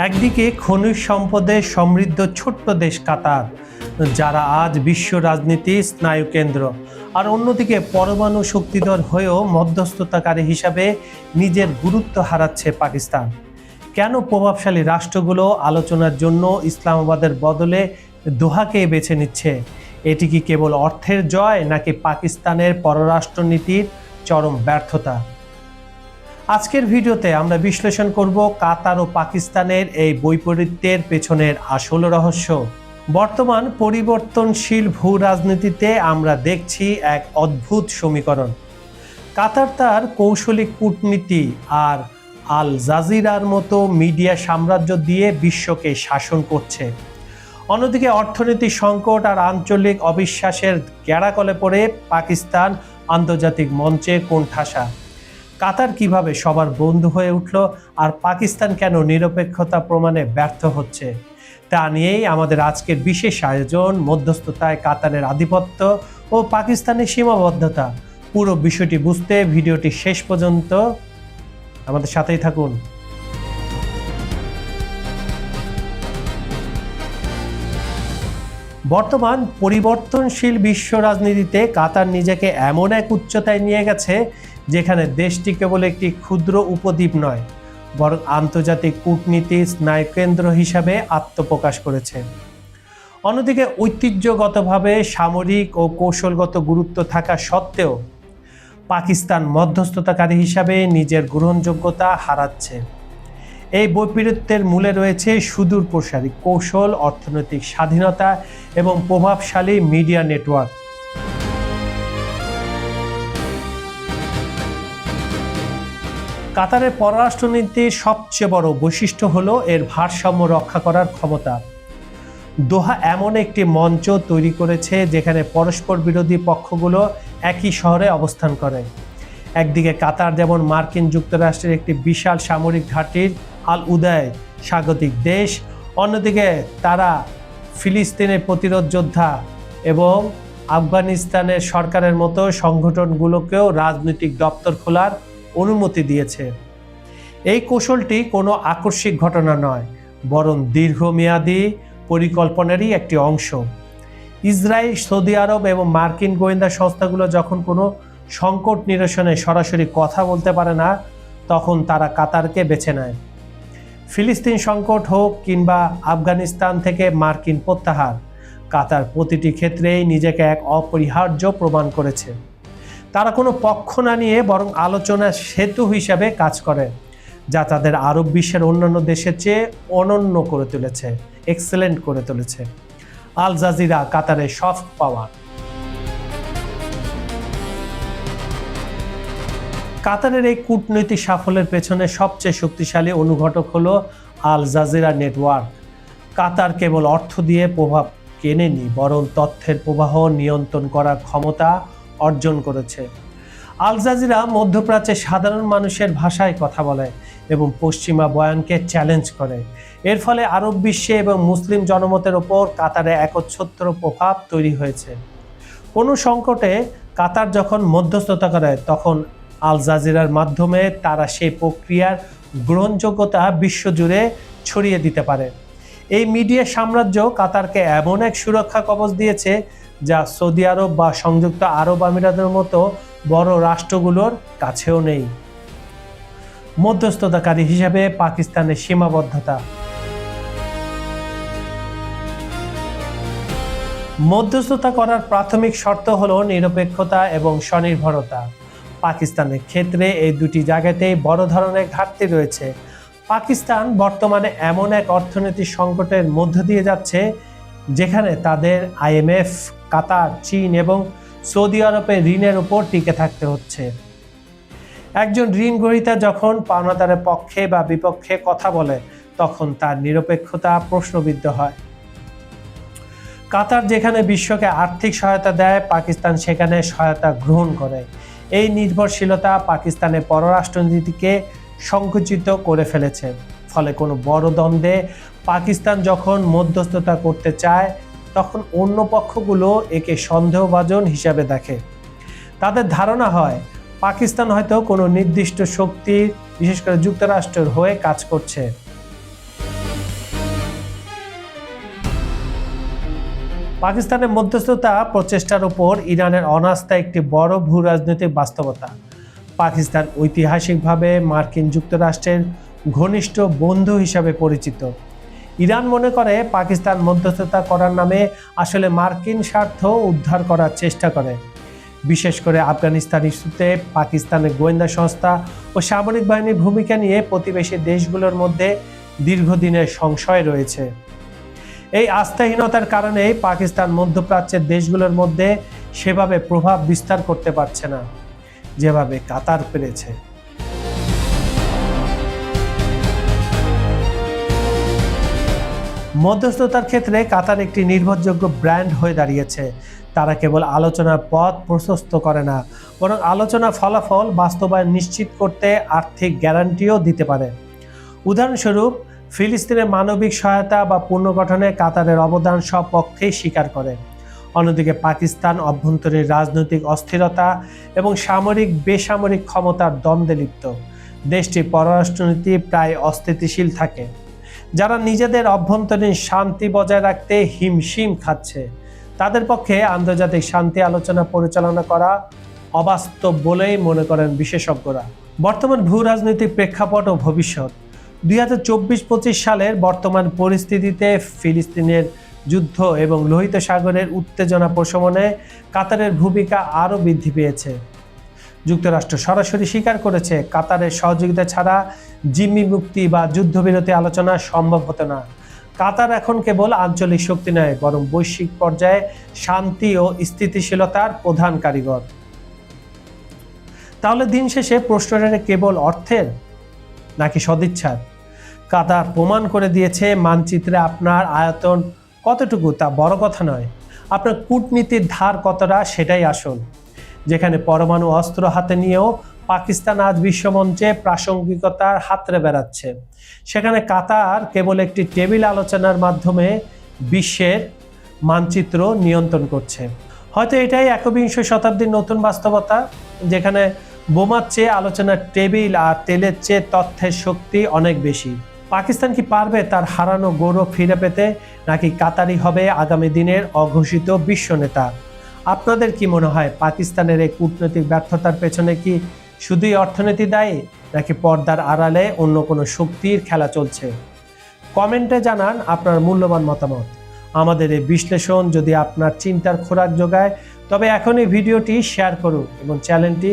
একদিকে খনিজ সম্পদে সমৃদ্ধ ছোট্ট দেশ কাতার, যারা আজ বিশ্ব রাজনীতির স্নায়ুকেন্দ্র, আর অন্যদিকে পরমাণু শক্তিধর হয়েও মধ্যস্থতাকারী হিসাবে নিজের গুরুত্ব হারাচ্ছে পাকিস্তান। কেন প্রভাবশালী রাষ্ট্রগুলো আলোচনার জন্য ইসলামাবাদের বদলে দোহাকে বেছে নিচ্ছে? এটি কি কেবল অর্থের জয়, নাকি পাকিস্তানের পররাষ্ট্রনীতির চরম ব্যর্থতা? আজকের ভিডিওতে আমরা বিশ্লেষণ করব কাতার ও পাকিস্তানের এই বৈপরীত্যের পেছনের আসল রহস্য। বর্তমান পরিবর্তনশীল ভূ রাজনীতিতে আমরা দেখছি এক অদ্ভুত সমীকরণ। কাতার তার কৌশলী কূটনীতি আর আল জাজিরার মতো মিডিয়া সাম্রাজ্য দিয়ে বিশ্বকে শাসন করছে। অন্যদিকে অর্থনৈতিক সংকট আর আঞ্চলিক অবিশ্বাসের গ্যাড়াকলে পড়ে পাকিস্তান আন্তর্জাতিক মঞ্চে কোণঠাসা। কাতার কিভাবে সবার বন্ধু হয়ে উঠল, আর পাকিস্তান কেন নিরপেক্ষতা প্রমাণে ব্যর্থ হচ্ছে, তা নিয়েই আমাদের আজকের বিশেষ আয়োজন। মধ্যস্থতায় কাতারের আধিপত্য ও পাকিস্তানের সীমাবদ্ধতা। পুরো বিষয়টি বুঝতে ভিডিওটি শেষ পর্যন্ত আমাদের সাথেই থাকুন। বর্তমান পরিবর্তনশীল বিশ্ব রাজনীতিতে কাতার নিজেকে এমন এক উচ্চতায় নিয়ে গেছে যেখানে দেশটি কেবল একটি ক্ষুদ্র উপদ্বীপ নয়, বরং আন্তর্জাতিক কূটনীতির স্নায়ুকেন্দ্র হিসাবে আত্মপ্রকাশ করেছে। অন্যদিকে ঐতিহ্যগতভাবে সামরিক ও কৌশলগত গুরুত্ব থাকা সত্ত্বেও পাকিস্তান মধ্যস্থতাকারী হিসাবে নিজের গ্রহণযোগ্যতা হারাচ্ছে। এই বৈপরীত্যের মূলে রয়েছে সুদূর প্রসারী কৌশল, অর্থনৈতিক স্বাধীনতা এবং প্রভাবশালী মিডিয়া নেটওয়ার্ক। কাতারের পররাষ্ট্রনীতির সবচেয়ে বড় বৈশিষ্ট্য হলো এর ভারসাম্য রক্ষা করার ক্ষমতা। দোহা এমন একটি মঞ্চ তৈরি করেছে যেখানে পরস্পর বিরোধী পক্ষগুলো একই শহরে অবস্থান করে। একদিকে কাতার যেমন মার্কিন যুক্তরাষ্ট্রের একটি বিশাল সামরিক ঘাঁটির আল উদয় স্বাগতিক দেশ, অন্যদিকে তারা ফিলিস্তিনের প্রতিরোধ যোদ্ধা এবং আফগানিস্তানের সরকারের মতো সংগঠনগুলোকেও রাজনৈতিক দপ্তর খোলার অনুমতি দিয়েছে। এই কৌশলটি কোনো আকস্মিক ঘটনা নয়, বরং দীর্ঘমেয়াদী পরিকল্পনারই একটি অংশ। ইসরায়েল, সৌদি আরব এবং মার্কিন গোয়েন্দা সংস্থাগুলো যখন কোনো সংকট নিরসনে সরাসরি কথা বলতে পারে না, তখন তারা কাতারকে বেছে নেয়। ফিলিস্তিন সংকট হোক কিংবা আফগানিস্তান থেকে মার্কিন প্রত্যাহার, কাতার প্রতিটি ক্ষেত্রেই নিজেকে এক অপরিহার্য প্রমাণ করেছে। তারা কোনো পক্ষ না নিয়ে বরং আলোচনার সেতু হিসাবে কাজ করে, যা তাদের আরব বিশ্বের অন্যান্য দেশের চেয়ে অনন্য করে তুলেছে, এক্সেলেন্ট করে তুলেছে। আল জাজিরা কাতারের সফট পাওয়ার। কাতারের এই কূটনৈতিক সাফল্যের পেছনে সবচেয়ে শক্তিশালী অনুঘটক হলো আল জাজিরা নেটওয়ার্ক। কাতার কেবল অর্থ দিয়ে প্রভাব কেনেনি, বরং তথ্যের প্রবাহ নিয়ন্ত্রণ করার ক্ষমতা অর্জন করেছে। আল জাজিরা মধ্যপ্রাচ্যের সাধারণ মানুষের ভাষায় কথা বলে এবং পশ্চিমা বয়ানকে চ্যালেঞ্জ করে। এর ফলে আরব বিশ্বে এবং মুসলিম জনমতের ওপর কাতারে একচ্ছত্র প্রভাব তৈরি হয়েছে। কোনো সংকটে কাতার যখন মধ্যস্থতা করে, তখন আল জাজিরার মাধ্যমে তারা সেই প্রক্রিয়ার গ্রহণযোগ্যতা বিশ্বজুড়ে ছড়িয়ে দিতে পারে। এই মিডিয়া সাম্রাজ্য কাতারকে এমন এক সুরক্ষা কবচ দিয়েছে যা সৌদি আরব বা সংযুক্ত আরব আমিরাতের মতো বড় রাষ্ট্রগুলোর কাছেও নেই। মধ্যস্থতাকারী হিসাবে পাকিস্তানের সীমাবদ্ধতা। মধ্যস্থতা করার প্রাথমিক শর্ত হলো নিরপেক্ষতা এবং স্বনির্ভরতা। পাকিস্তানের ক্ষেত্রে এই দুটি জায়গাতেই বড় ধরনের ঘাটতি রয়েছে। পাকিস্তান বর্তমানে এমন এক অর্থনৈতিক সংকটের মধ্য দিয়ে যাচ্ছে যেখানে তাদের IMF, কাতার, চীন এবং সৌদি আরবের ঋণের উপর টিকে থাকতে হচ্ছে। একজন ঋণ গ্রহীতা যখন পাওনাদারের পক্ষে বা বিপক্ষে কথা বলে, তখন তার নিরপেক্ষতা প্রশ্নবিদ্ধ হয়। কাতার যেখানে বিশ্বকে আর্থিক সহায়তা দেয়, পাকিস্তান সেখানে সহায়তা গ্রহণ করে। এই নির্ভরশীলতা পাকিস্তানের পররাষ্ট্রনীতিকে সংকুচিত করে ফেলেছে। ফলে কোনো বড় দ্বন্দ্বে পাকিস্তান যখন মধ্যস্থতা করতে চায়, তখন অন্য পক্ষগুলো একে সন্দেহভাজন হিসাবে দেখে। তাদের ধারণা হয় পাকিস্তান হয়তো কোনো নির্দিষ্ট শক্তির, বিশেষ করে যুক্তরাষ্ট্রের হয়ে কাজ করছে। পাকিস্তানের মধ্যস্থতা প্রচেষ্টার উপর ইরানের অনাস্থা একটি বড় ভূ রাজনৈতিক বাস্তবতা। পাকিস্তান ঐতিহাসিকভাবে মার্কিন যুক্তরাষ্ট্রের ঘনিষ্ঠ বন্ধু হিসাবে পরিচিত। ইরান মনে করে পাকিস্তান মধ্যস্থতা করার নামে আসলে মার্কিন স্বার্থ উদ্ধার করার চেষ্টা করে। বিশেষ করে আফগানিস্তান ইস্যুতে পাকিস্তানের গোয়েন্দা সংস্থা ও সামরিক বাহিনীর ভূমিকা নিয়ে প্রতিবেশী দেশগুলোর মধ্যে দীর্ঘদিনের সংশয় রয়েছে। এই আস্থাহীনতার কারণেই পাকিস্তান মধ্যপ্রাচ্যের দেশগুলোর মধ্যে সেভাবে প্রভাব বিস্তার করতে পারছে না যেভাবে কাতার পেরেছে। মধ্যস্থতার ক্ষেত্রে কাতার একটি নির্ভরযোগ্য ব্র্যান্ড হয়ে দাঁড়িয়েছে। তারা কেবল আলোচনার পথ প্রশস্ত করে না, বরং আলোচনার ফলাফল বাস্তবায়ন নিশ্চিত করতে আর্থিক গ্যারান্টিও দিতে পারে। উদাহরণস্বরূপ, ফিলিস্তিনের মানবিক সহায়তা বা পুনর্গঠনে কাতারের অবদান সব পক্ষেই স্বীকার করে। অন্যদিকে পাকিস্তান অভ্যন্তরীণ রাজনৈতিক অস্থিরতা এবং সামরিক বেসামরিক ক্ষমতার দ্বন্দ্বে লিপ্ত। দেশটির পররাষ্ট্রনীতি প্রায় অস্থিতিশীল থাকে, যারা নিজেদের অভ্যন্তরীণ শান্তি বজায় রাখতে হিমশিম খাচ্ছে। তাদের পক্ষে আন্তর্জাতিক শান্তি আলোচনা পরিচালনা করা অবাস্তব বলেই মনে করেন বিশেষজ্ঞরা। বর্তমান ভূ রাজনৈতিক প্রেক্ষাপট ও ভবিষ্যৎ। 2024-25 সালের বর্তমান পরিস্থিতিতে ফিলিস্তিনের যুদ্ধ এবং লোহিত সাগরের উত্তেজনা প্রশমনে কাতারের ভূমিকা আরও বৃদ্ধি পেয়েছে। যুক্তরাষ্ট্র সরাসরি স্বীকার করেছে কাতারের সহযোগিতা ছাড়া জিম্মি মুক্তি বা যুদ্ধবিরতি আলোচনা সম্ভব হতো না। কাতার এখন কেবল আঞ্চলিক শক্তি নয়, বরং বৈশ্বিক পর্যায়ে শান্তি ও স্থিতিশীলতার প্রধান কারিগর। তাহলে দিন শেষে প্রশ্নটা কেবল অর্থের নাকি সদিচ্ছার? কাতার প্রমাণ করে দিয়েছে মানচিত্রে আপনার আয়তন কতটুকু তা বড় কথা নয়, আপনার কূটনীতির ধার কতটা সেটাই আসল। যেখানে পরমাণু অস্ত্র হাতে নিয়েও পাকিস্তান আজ বিশ্বমঞ্চে প্রাসঙ্গিকতার হাতড়ে বেড়াচ্ছে, সেখানে কাতার কেবল একটি টেবিল আলোচনার মাধ্যমে বিশ্বের মানচিত্র নিয়ন্ত্রণ করছে। হয়তো এটাই একবিংশ শতাব্দীর নতুন বাস্তবতা, যেখানে বোমার চেয়ে আলোচনার টেবিল আর তেলের চেয়ে তথ্যের শক্তি অনেক বেশি। পাকিস্তান কি পারবে তার হারানো গৌরব ফিরে পেতে, নাকি কাতারই হবে আগামী দিনের অঘোষিত বিশ্ব নেতা? আপনাদের কি মনে হয়, পাকিস্তানের এই কূটনৈতিক ব্যর্থতার পেছনে কি শুধুই অর্থনীতি দায়ী, নাকি পর্দার আড়ালে অন্য কোনো শক্তির খেলা চলছে? কমেন্টে জানান আপনার মূল্যবান মতামত। আমাদের এই বিশ্লেষণ যদি আপনার চিন্তার খোরাক যোগায়, তবে এখনই ভিডিওটি শেয়ার করুন এবং চ্যানেলটি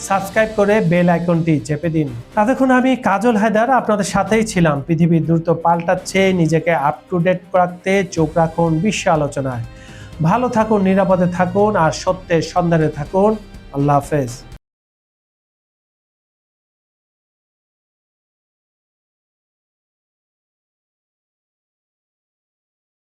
সাবস্ক্রাইব করে বেল আইকনটি চেপে দিন। এতক্ষণ আমি কাজল হায়দার আপনাদের সাথেই ছিলাম। পৃথিবী দ্রুত পাল্টাচ্ছে, নিজেকে আপ টু ডেট রাখতে চোখ রাখুন বিশ্ব আলোচনায়। ভালো থাকুন, নিরাপদে থাকুন আর সত্যের সন্ধানে থাকুন। আল্লাহ হাফেজ।